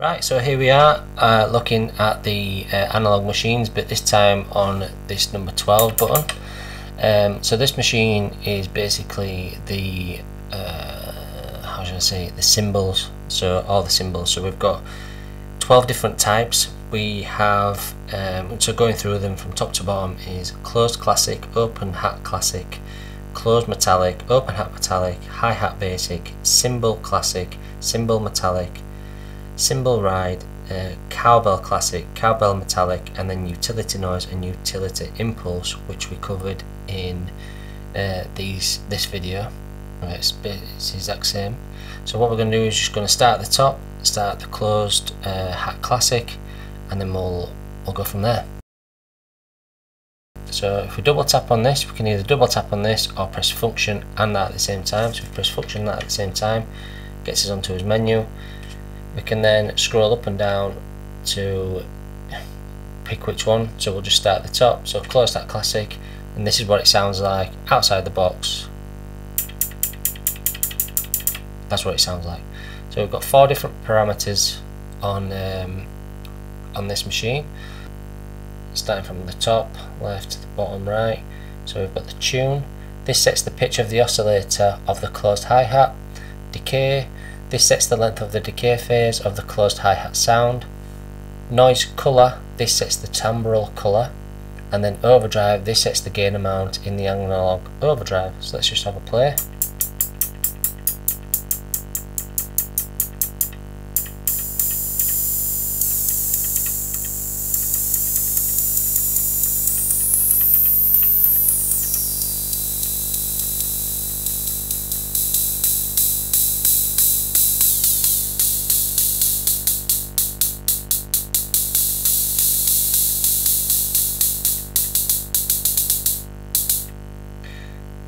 Right, so here we are looking at the analog machines, but this time on this number 12 button. So this machine is basically the how should I say, the cymbals. So all the cymbals. So we've got 12 different types. We have so going through them from top to bottom is closed classic, open hat classic, closed metallic, open hat metallic, hi-hat basic, cymbal classic, cymbal metallic, cymbal ride, cowbell classic, cowbell metallic, and then utility noise and utility impulse, which we covered in this video. It's the exact same. So what we're going to do is just going to start at the top, start the closed hat classic, and then we'll go from there. So if we double tap on this, we can either double tap on this or press function and that at the same time. So if we press function and that at the same time, gets us onto his menu. We can then scroll up and down to pick which one. So we'll just start at the top. So close that classic, and this is what it sounds like outside the box. That's what it sounds like. So we've got 4 different parameters on this machine, starting from the top left to the bottom right. So we've got the tune. This sets the pitch of the oscillator of the closed hi-hat. Decay. This sets the length of the decay phase of the closed hi-hat sound. Noise colour, this sets the timbral colour. And then overdrive, this sets the gain amount in the analog overdrive. So let's just have a play.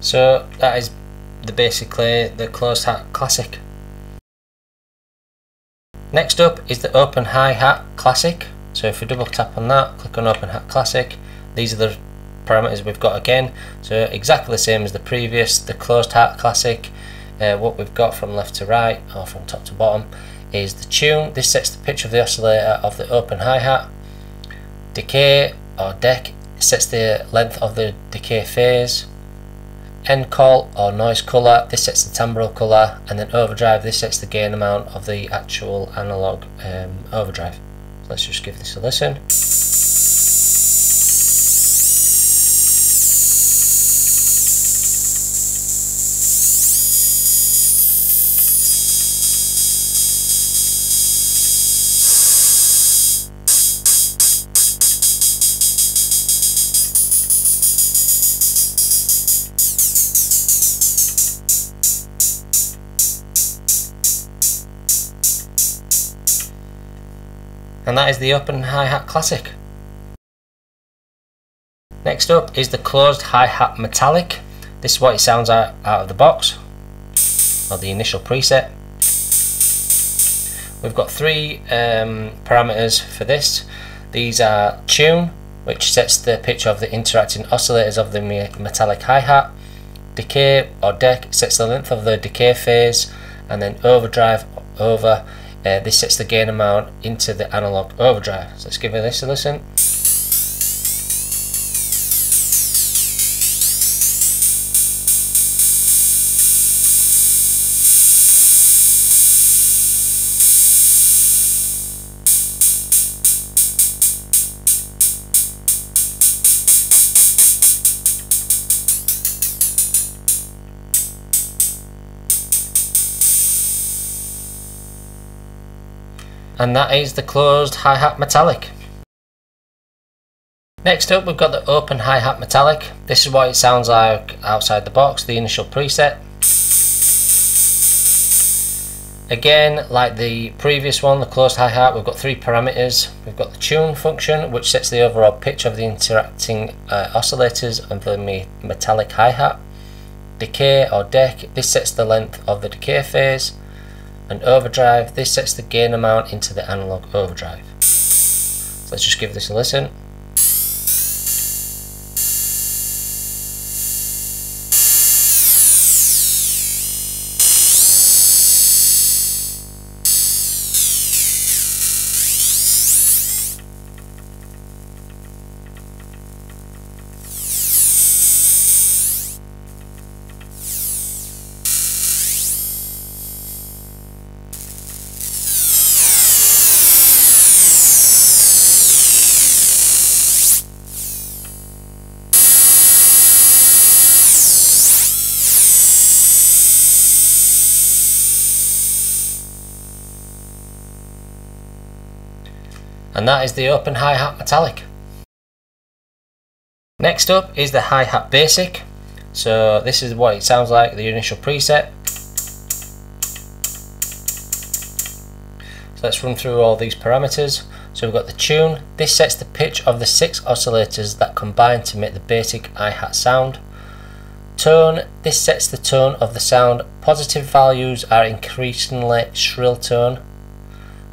So that is basically the closed hat classic. Next up is the open hi-hat classic. So if we double tap on that, click on open hat classic, these are the parameters we've got again. So exactly the same as the previous, the closed hat classic. What we've got from left to right, or from top to bottom, is the tune. This sets the pitch of the oscillator of the open hi-hat. Decay or deck sets the length of the decay phase. End call or noise colour, this sets the timbral colour, and then overdrive, this sets the gain amount of the actual analog overdrive. So let's just give this a listen. And that is the open hi-hat classic. Next up is the closed hi-hat metallic. This is what it sounds like out of the box, or the initial preset. We've got 3 parameters for this. These are tune, which sets the pitch of the interacting oscillators of the metallic hi-hat. Decay or deck sets the length of the decay phase, and then overdrive over. This sets the gain amount into the analog overdrive. So let's give this a listen. And that is the closed hi-hat metallic. Next up, we've got the open hi-hat metallic. This is what it sounds like outside the box, the initial preset. Again, like the previous one, the closed hi-hat, we've got 3 parameters. We've got the tune function, which sets the overall pitch of the interacting oscillators of the metallic hi-hat. Decay or deck, this sets the length of the decay phase. And overdrive, this sets the gain amount into the analog overdrive. So let's just give this a listen. that is the open hi-hat metallic. Next up is the hi-hat basic. So this is what it sounds like, the initial preset. So let's run through all these parameters. So we've got the tune. This sets the pitch of the 6 oscillators that combine to make the basic hi-hat sound. Tone. This sets the tone of the sound. Positive values are increasingly shrill tone,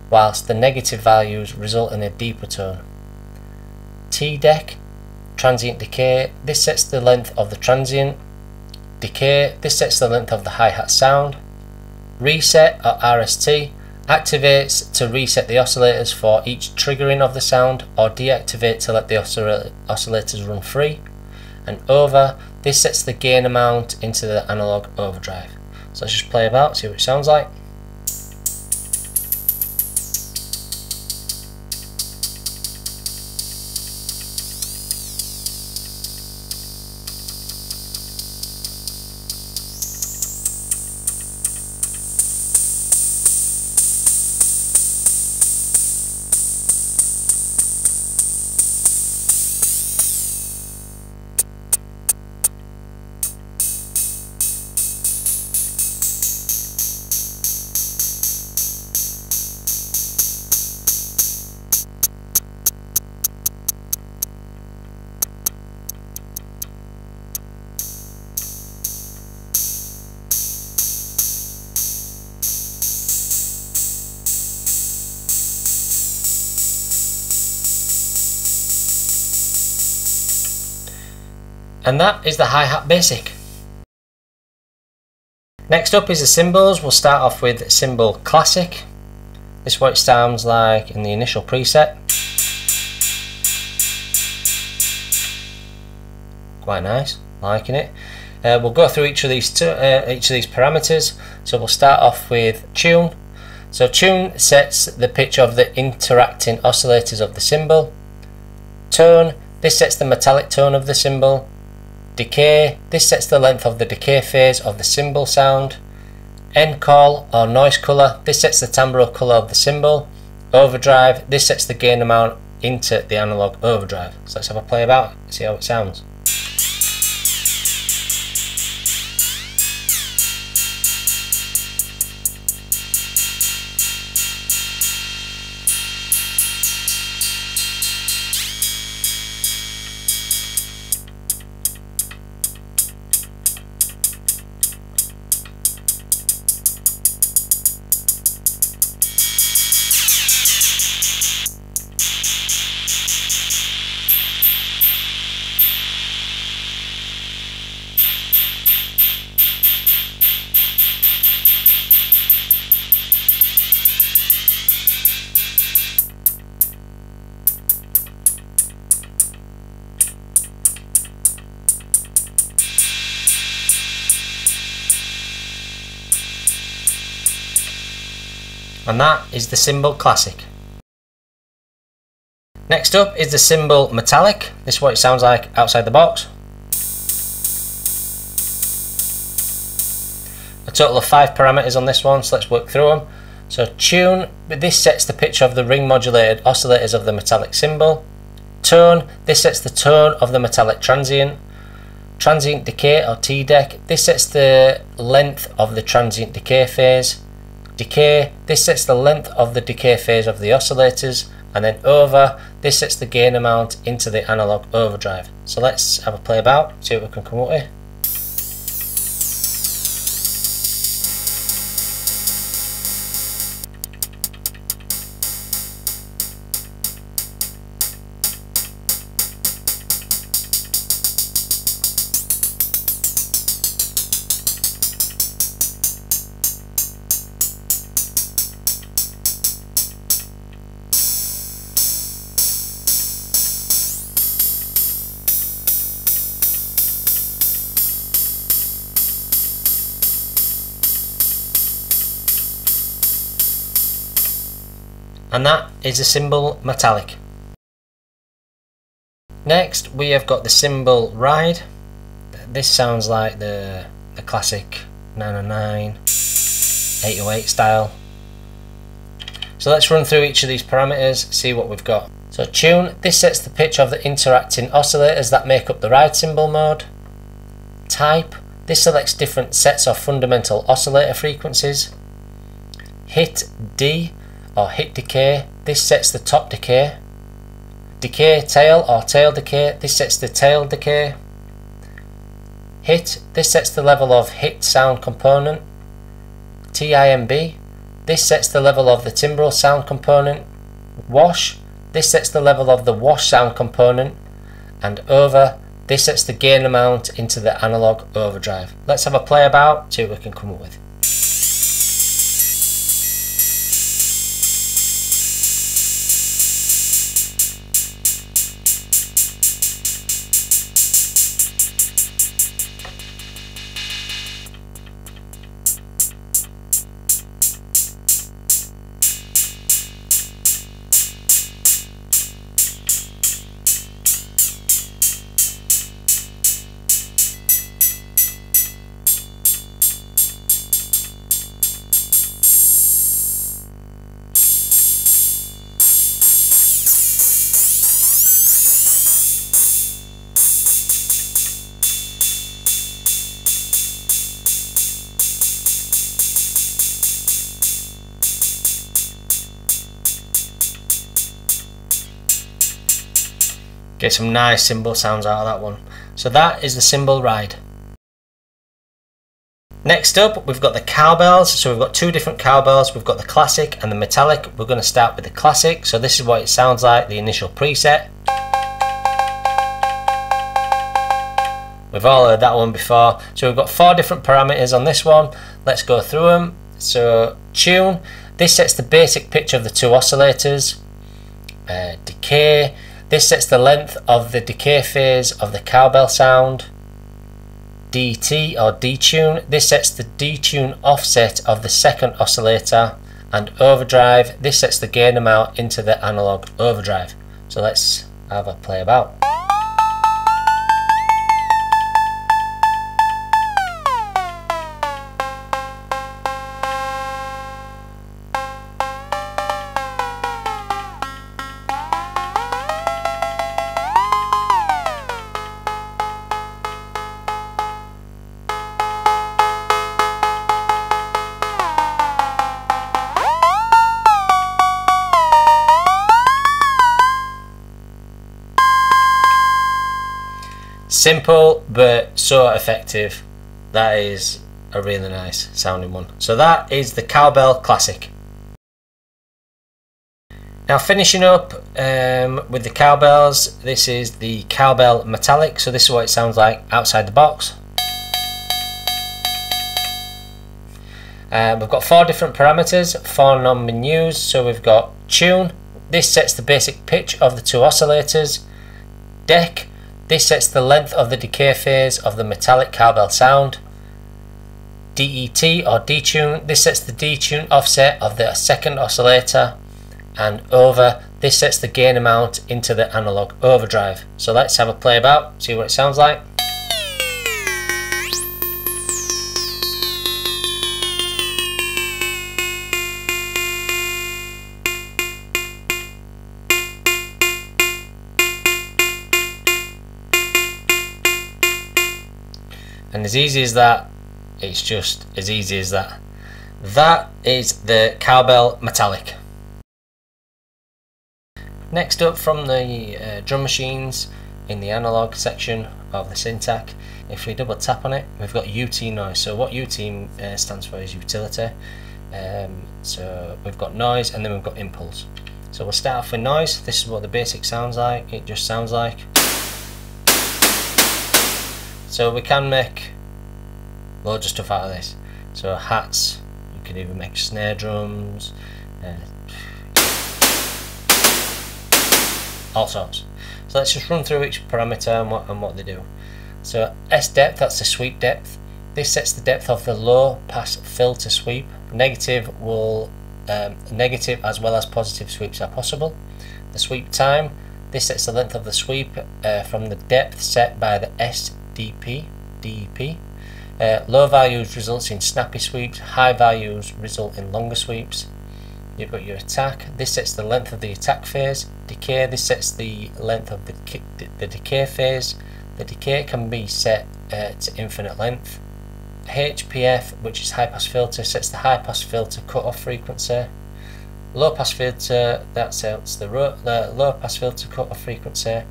whilst the negative values result in a deeper tone. T-deck. Transient decay. This sets the length of the transient. Decay. This sets the length of the hi-hat sound. Reset, or RST, activates to reset the oscillators for each triggering of the sound, or deactivate to let the oscillators run free. And over, this sets the gain amount into the analog overdrive. So let's just play about, see what it sounds like. And that is the hi-hat basic. Next up is the cymbals. We'll start off with cymbal classic. This is what it sounds like in the initial preset. Quite nice, liking it. We'll go through each of these parameters. So we'll start off with tune. So tune sets the pitch of the interacting oscillators of the cymbal. Tone, this sets the metallic tone of the cymbal. Decay, this sets the length of the decay phase of the cymbal sound. End-call, or noise colour, this sets the timbral colour of the cymbal. Overdrive, this sets the gain amount into the analog overdrive. So let's have a play about it, see how it sounds. And that is the cymbal classic. Next up is the cymbal metallic. This is what it sounds like outside the box. A total of 5 parameters on this one, so let's work through them. So tune, this sets the pitch of the ring modulated oscillators of the metallic cymbal. Tone, this sets the tone of the metallic transient. Transient decay, or T-deck, this sets the length of the transient decay phase. Decay, this sets the length of the decay phase of the oscillators. And then over, this sets the gain amount into the analog overdrive. So let's have a play about, see what we can come up with. And that is the cymbal metallic. Next we have got the cymbal ride. This sounds like the classic 909 808 style. So let's run through each of these parameters, see what we've got. So tune, this sets the pitch of the interacting oscillators that make up the ride cymbal mode. Type, this selects different sets of fundamental oscillator frequencies. Hit D or hit decay, this sets the top decay. Decay tail or tail decay, this sets the tail decay. Hit, this sets the level of hit sound component. TIMB, this sets the level of the timbral sound component. Wash, this sets the level of the wash sound component. And over, this sets the gain amount into the analog overdrive. Let's have a play about, see what we can come up with. Get some nice cymbal sounds out of that one. So that is the cymbal ride. Next up, we've got the cowbells. So we've got two different cowbells. We've got the classic and the metallic. We're going to start with the classic. So this is what it sounds like, the initial preset. We've all heard that one before. So we've got 4 different parameters on this one. Let's go through them. So tune, this sets the basic pitch of the 2 oscillators. Decay, this sets the length of the decay phase of the cowbell sound. DT or detune, this sets the detune offset of the second oscillator. And overdrive, this sets the gain amount into the analog overdrive. So let's have a play about. Simple but so effective. That is a really nice sounding one. So that is the cowbell classic. Now finishing up with the cowbells, this is the cowbell metallic. So this is what it sounds like outside the box. We've got 4 different parameters, 4 non-menus. So we've got tune, this sets the basic pitch of the 2 oscillators. Deck, this sets the length of the decay phase of the metallic cowbell sound. DET or detune, this sets the detune offset of the second oscillator. And over, this sets the gain amount into the analog overdrive. So let's have a play about, see what it sounds like. And as easy as that, it's just as easy as that. That is the cowbell metallic. Next up from the drum machines in the analog section of the Syntakt, if we double tap on it, we've got UT noise. So what UT stands for is utility. So we've got noise and then we've got impulse. So we'll start off with noise. This is what the basic sounds like. It just sounds like. So we can make loads of stuff out of this. So hats, you can even make snare drums, all sorts. So let's just run through each parameter and what they do. So S depth, that's the sweep depth. This sets the depth of the low pass filter sweep. Negative as well as positive sweeps are possible. The sweep time, this sets the length of the sweep from the depth set by the DEP. Low values results in snappy sweeps, high values result in longer sweeps. You've got your attack. This sets the length of the attack phase. Decay. This sets the length of the decay phase. The decay can be set to infinite length. HPF, which is high pass filter, sets the high pass filter cutoff frequency. Low pass filter, that sets the low pass filter cutoff frequency.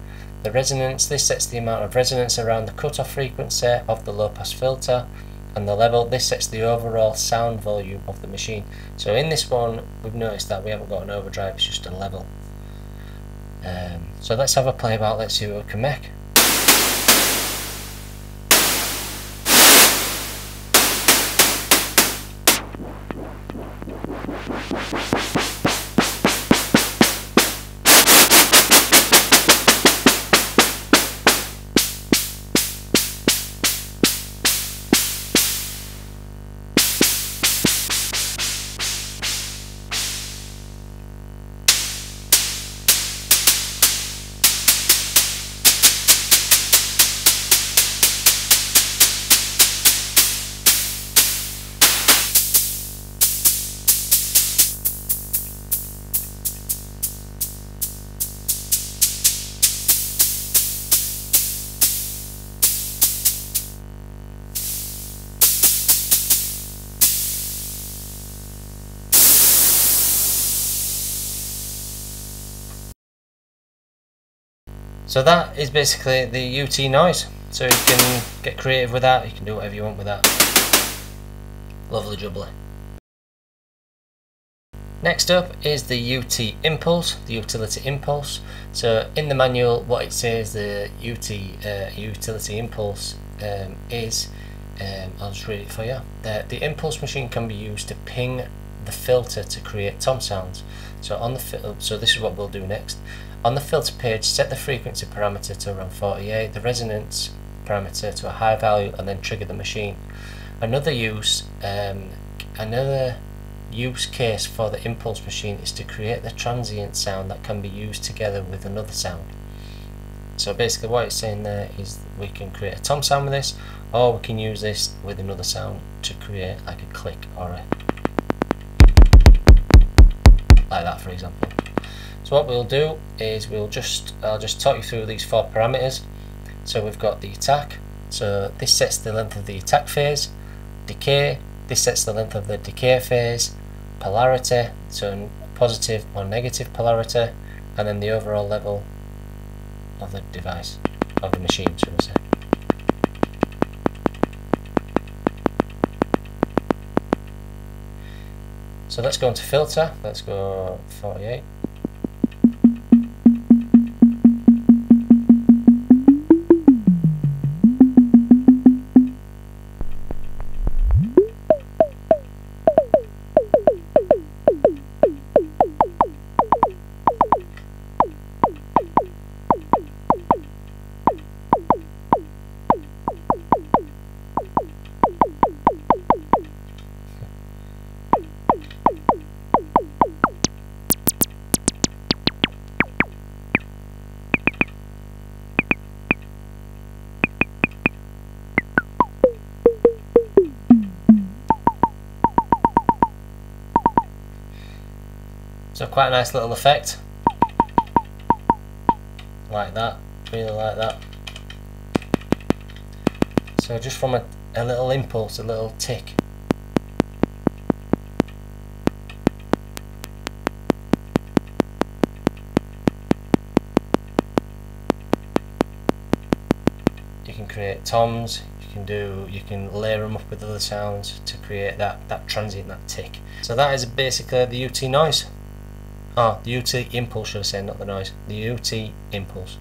The resonance, this sets the amount of resonance around the cutoff frequency of the low pass filter. And the level, this sets the overall sound volume of the machine. So in this one, we've noticed that we haven't got an overdrive, it's just a level. So let's have a play about, let's see what we can make. So that is basically the UT noise. So you can get creative with that, you can do whatever you want with that. Lovely jubbly. Next up is the UT impulse, the utility impulse. So in the manual what it says the utility impulse is, I'll just read it for you. The impulse machine can be used to ping the filter to create tom sounds. So on the so this is what we'll do next. On the filter page, set the frequency parameter to around 48, the resonance parameter to a high value, and then trigger the machine. Another use case for the impulse machine is to create the transient sound that can be used together with another sound. So basically what it's saying there is we can create a tom sound with this, or we can use this with another sound to create like a click or a like that, for example. So what we'll do is I'll just talk you through these 4 parameters. So we've got the attack, so this sets the length of the attack phase. Decay, this sets the length of the decay phase. Polarity, so positive or negative polarity, and then the overall level of the device, of the machine, should I say. So let's go into filter, let's go 48. So quite a nice little effect, like that, really like that. So just from a little impulse, a little tick. You can create toms, you can layer them up with other sounds to create that transient, that tick. So that is basically the UT noise. Oh, the UT impulse, should I say, not the noise. The UT impulse.